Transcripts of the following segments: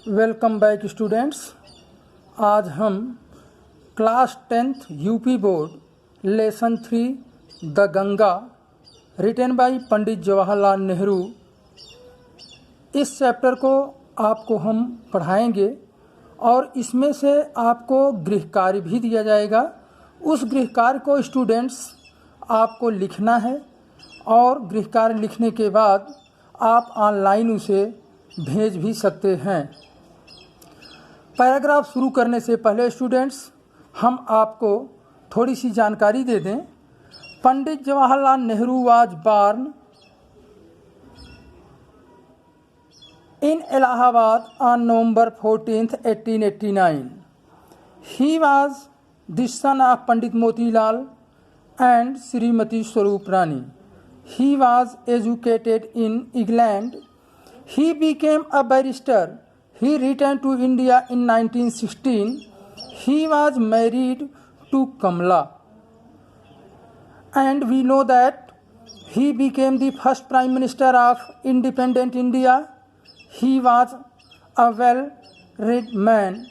Welcome back students. आज हम class 10th UP board lesson 3 the Ganga written by Pandit Jawaharlal Nehru, इस chapter को आपको हम पढ़ाएंगे और इसमें से आपको गृह कार्य भी दिया जाएगा। उस गृह कार्य को स्टूडेंट्स आपको लिखना है और गृह कार्य लिखने के बाद आप ऑनलाइन उसे भेज भी सकते हैं। पैराग्राफ शुरू करने से पहले स्टूडेंट्स हम आपको थोड़ी सी जानकारी दे दें। Pandit Jawaharlal Nehru was born in Allahabad on November 14th, 1889. He was the son of Pandit Motilal and Srimati Swarup Rani. He was educated in England. He became a barrister. He returned to India in 1916. He was married to Kamala. And we know that he became the first Prime Minister of independent India. He was a well-read man.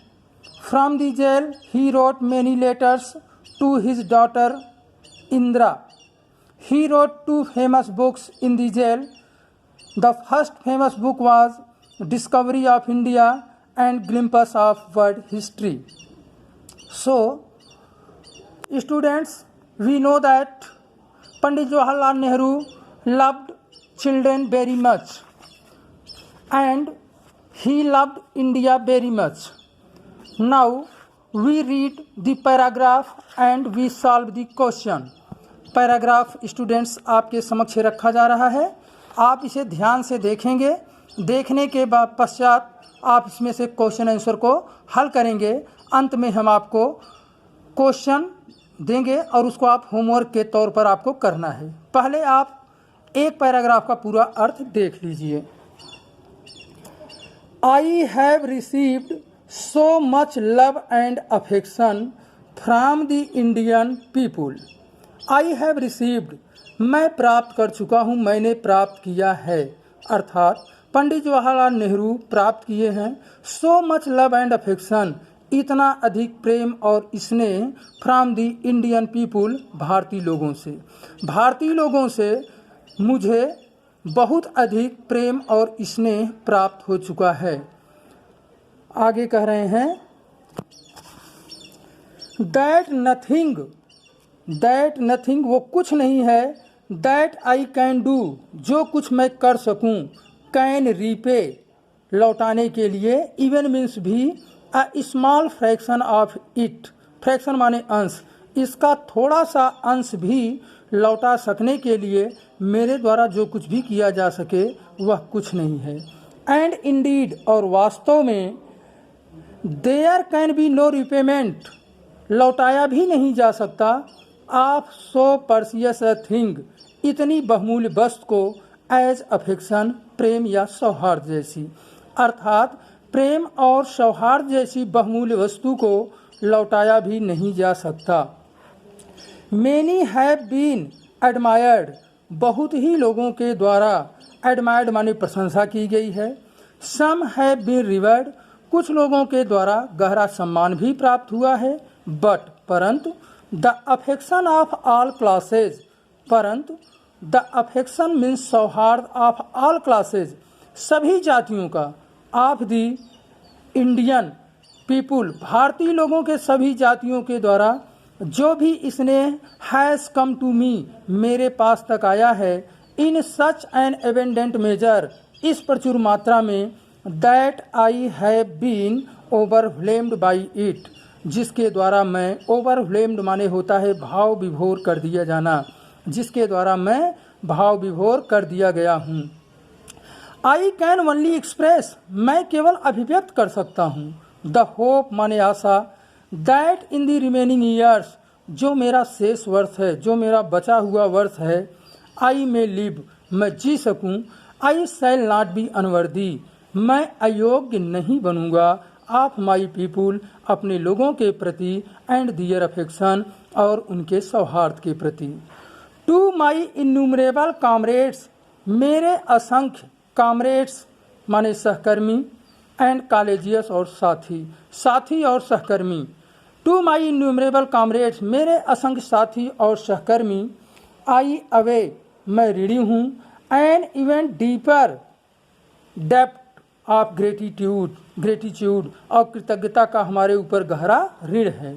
From the jail, he wrote many letters to his daughter Indra. He wrote 2 famous books in the jail. The first famous book was Discovery of India and Glimpse of World History. So, students, we know that Pandit Jawaharlal Nehru loved children very much. And he loved India very much. Now we read the paragraph and we solve the question. Paragraph students आपके समक्ष रखा जा रहा है, आप इसे ध्यान से देखेंगे। देखने के बाद पश्चात आप इसमें से क्वेश्चन आंसर को हल करेंगे। अंत में हम आपको क्वेश्चन देंगे और उसको आप होमवर्क के तौर पर आपको करना है। पहले आप एक पैराग्राफ का पूरा अर्थ देख लीजिए। I have received so much love and affection from the Indian people. I have received, मैं प्राप्त कर चुका हूँ, मैंने प्राप्त किया है, अर्थात पंडित जवाहरलाल नेहरू प्राप्त किए हैं। so much love and affection, इतना अधिक प्रेम और स्नेह from the Indian people, भारतीय लोगों से। भारतीय लोगों से मुझे बहुत अधिक प्रेम और स्नेह प्राप्त हो चुका है। आगे कह रहे हैं दैट नथिंग वो कुछ नहीं है, दैट आई कैन डू जो कुछ मैं कर सकूं, कैन रीपे लौटाने के लिए, इवन मीन्स भी, a small fraction of it, fraction माने अंश, इसका थोड़ा सा अंश भी लौटा सकने के लिए मेरे द्वारा जो कुछ भी किया जा सके वह कुछ नहीं है। एंड इंडीड और वास्तव में, there can be no repayment लौटाया भी नहीं जा सकता, of so precious a thing इतनी बहुमूल्य वस्तु को, एज अफेक्शन प्रेम या सौहार्द जैसी, अर्थात प्रेम और सौहार्द जैसी बहुमूल्य वस्तु को लौटाया भी नहीं जा सकता। Many have been admired, बहुत ही लोगों के द्वारा admired माने प्रशंसा की गई है। Some have been revered, कुछ लोगों के द्वारा गहरा सम्मान भी प्राप्त हुआ है। But परंतु the affection of all classes, परंतु the affection means सौहार्द of all classes, सभी जातियों का, of the Indian people, भारतीय लोगों के सभी जातियों के द्वारा जो भी इसने हैज़ कम टू मी मेरे पास तक आया है, in such an abundant measure इस प्रचुर मात्रा में, that I have been overwhelmed by it जिसके द्वारा मैं, ओवरव्हेल्म्ड माने होता है भाव विभोर कर दिया जाना, जिसके द्वारा मैं भाव विभोर कर दिया गया हूँ। आई कैन ओनली एक्सप्रेस मैं केवल अभिव्यक्त कर सकता हूँ, द होप माने आशा, that in the remaining years जो मेरा शेष वर्ष है, जो मेरा बचा हुआ वर्ष है, आई मे लिव मैं जी सकूं, आई शैल नॉट बी अनवर्दी मैं अयोग्य नहीं बनूंगा, ऑफ माई पीपुल अपने लोगों के प्रति, एंड दियर अफेक्शन और उनके सौहार्द के प्रति, टू माई इन्यूमरेबल कॉमरेड्स मेरे असंख्य कॉमरेड्स माने सहकर्मी, एंड कॉलेजियस और साथी और सहकर्मी। टू माई इन्यूमरेबल कॉमरेड्स, मेरे असंख्य साथी और सहकर्मी। आई अवे, मैं ऋणी हूँ। An even deeper depth of gratitude, और कृतज्ञता का हमारे ऊपर गहरा ऋण है।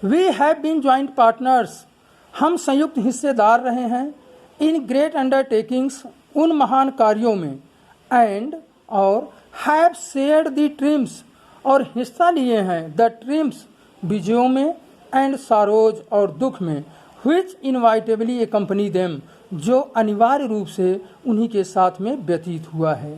We have been joint partners, हम संयुक्त हिस्सेदार रहे हैं। इन ग्रेट अंडरटेकिंग्स, उन महान कार्यों में। एंड और हैव शेयर्ड द ट्रिम्स, और हिस्सा लिए हैं द ट्रिम्स, विजयों में। एंड सारोज, और दुख में। व्हिच इनवाइटेबली एकम्पनी देम, जो अनिवार्य रूप से उन्हीं के साथ में व्यतीत हुआ है।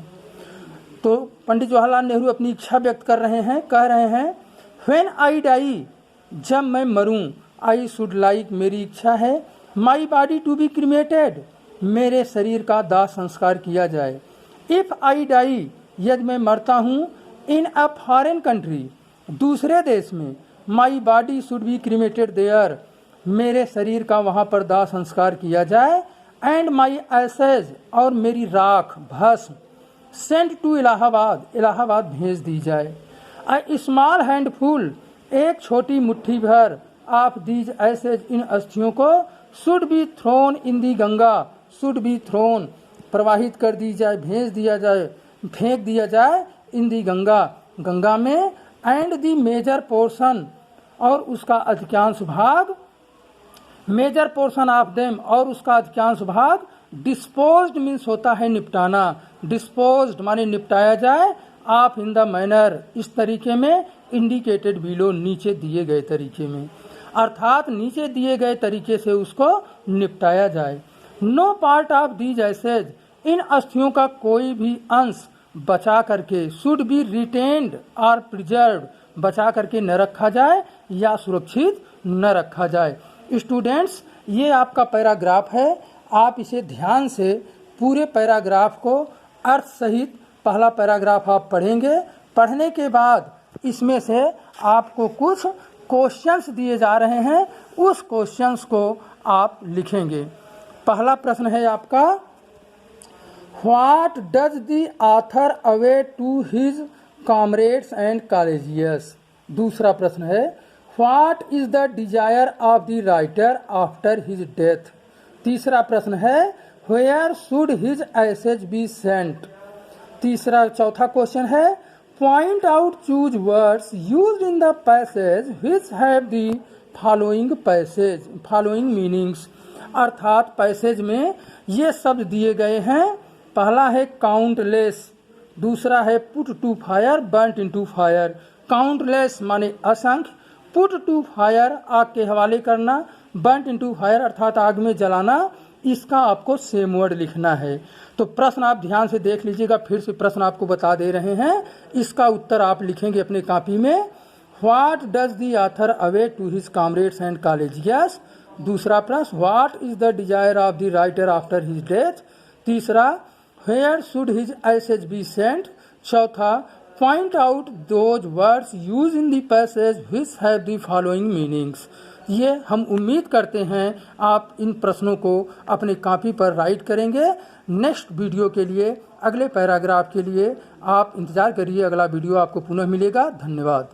तो पंडित जवाहरलाल नेहरू अपनी इच्छा व्यक्त कर रहे हैं, कह रहे हैं व्हेन आई डाई, जब मैं मरूं। आई शुड लाइक, मेरी इच्छा है। My body to be cremated, मेरे शरीर का दाह संस्कार किया जाए। इफ आई डाई, यदि मैं मरता हूँ। इन अ फॉरेन कंट्री, दूसरे देश में। My body should be cremated there, मेरे शरीर का वहाँ पर दाह संस्कार किया जाए। एंड माई एसेज, और मेरी राख भस्म। सेंट टू इलाहाबाद, इलाहाबाद भेज दी जाए। अ स्मॉल हैंडफुल, एक छोटी मुट्ठी भर। ऑफ दीज एसेज, इन अस्थियों को। Should be thrown in the Ganga, should be thrown, प्रवाहित कर दी जाए, भेज दिया जाए, फेंक दिया जाए। इन दी गंगा, गंगा में। एंड दी मेजर पोर्शन, और उसका अधिकांश भाग। मेजर पोर्शन ऑफ देम, और उसका अधिकांश भाग। डिस्पोज्ड मीन्स होता है निपटाना, डिस्पोज्ड माने निपटाया जाए। ऑफ इन द मैनर, इस तरीके में। इंडिकेटेड बिलो, नीचे दिए गए तरीके में, अर्थात नीचे दिए गए तरीके से उसको निपटाया जाए। No part of these ashes, इन अस्थियों का कोई भी अंश बचा करके। शुड बी रिटेन्ड और प्रिजर्व्ड, बचा करके न रखा जाए या सुरक्षित न रखा जाए। स्टूडेंट्स, ये आपका पैराग्राफ है, आप इसे ध्यान से पूरे पैराग्राफ को अर्थ सहित पहला पैराग्राफ आप पढ़ेंगे। पढ़ने के बाद इसमें से आपको कुछ क्वेश्चंस दिए जा रहे हैं, उस क्वेश्चंस को आप लिखेंगे। पहला प्रश्न है आपका, what does the author owe to his comrades and colleagues. दूसरा प्रश्न है, what is the desire of the writer after his death. तीसरा प्रश्न है, where should his ashes be sent. चौथा क्वेश्चन है, point out choose words used in the passage which have the following meanings, अर्थात passage में ये शब्द दिए गए हैं। पहला है काउंटलेस, दूसरा है put to fire, burnt into fire. Countless माने असंख्य, पुट टू फायर आग के हवाले करना, बर्न्ट इनटू फायर अर्थात आग में जलाना। इसका आपको सेम वर्ड लिखना है। तो प्रश्न आप ध्यान से देख लीजिएगा, फिर से प्रश्न आपको बता दे रहे हैं। इसका उत्तर आप लिखेंगे अपने कॉपी में। What does the author owe to his comrades and colleagues. दूसरा प्रश्न, what is the desire of the writer after his death. तीसरा, where should his ashes be sent. चौथा, point out those words use in the passage which have the following meanings. ये हम उम्मीद करते हैं आप इन प्रश्नों को अपने कॉपी पर राइट करेंगे। नेक्स्ट वीडियो के लिए, अगले पैराग्राफ के लिए आप इंतजार करिए, अगला वीडियो आपको पुनः मिलेगा। धन्यवाद।